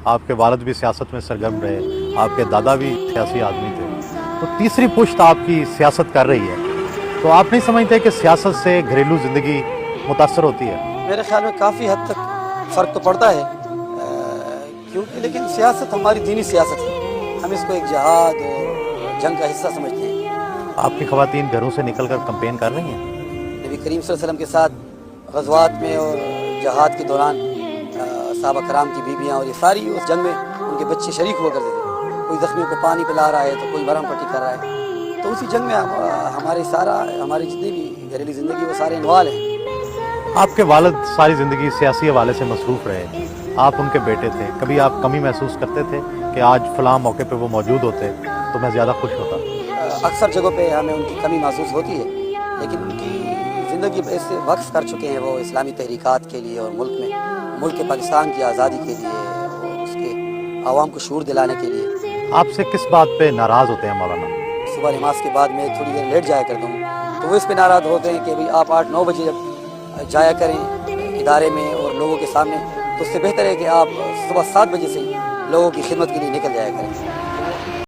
आपके वालिद भी सियासत में सरगर्म रहे, आपके दादा भी सियासी आदमी थे, तो तीसरी पुश्त आपकी सियासत कर रही है, तो आप नहीं समझते कि सियासत से घरेलू ज़िंदगी मुतासर होती है? मेरे ख्याल में काफ़ी हद तक फ़र्क तो पड़ता है, क्योंकि लेकिन सियासत हमारी दीनी सियासत है, हम इसको एक जहाद और जंग का हिस्सा समझते हैं। आपकी ख़वातीन घरों से निकल कर कैंपेन कर रही हैं? नबी करीम सल्लल्लाहु अलैहि वसल्लम के साथ ग़ज़वात में और जहाद के दौरान सहाबा कराम की बीबियाँ और ये सारी उस जंग में उनके बच्चे शरीक हुआ करते थे। कोई ज़ख्मियों को पानी पिला रहा है तो कोई मरहम पट्टी कर रहा है, तो उसी जंग में हमारी जितनी भी घरेलू ज़िंदगी वो सारे इन्वॉल्व हैं। आपके वालिद सारी ज़िंदगी सियासी हवाले से मसरूफ़ रहे, आप उनके बेटे थे, कभी आप कमी महसूस करते थे कि आज फ़लाँ मौके पे वो मौजूद होते तो मैं ज़्यादा खुश होता? अक्सर जगहों पे हमें उनकी कमी महसूस होती है, लेकिन उनकी ज़िंदगी ऐसे वक्फ कर चुके हैं वो इस्लामी तहरीकात के लिए और मुल्क पाकिस्तान की आज़ादी के लिए और उसके आवाम को शऊर दिलाने के लिए। आपसे किस बात पे नाराज़ होते हैं मौलाना? सुबह नमाज के बाद मैं थोड़ी देर लेट जाया करता हूँ, तो वो इस पे नाराज़ होते हैं कि भाई आप 8-9 बजे जब जाया करें इदारे में और लोगों के सामने, तो उससे बेहतर है कि आप सुबह 7 बजे से लोगों की खिदमत के लिए निकल जाया करें।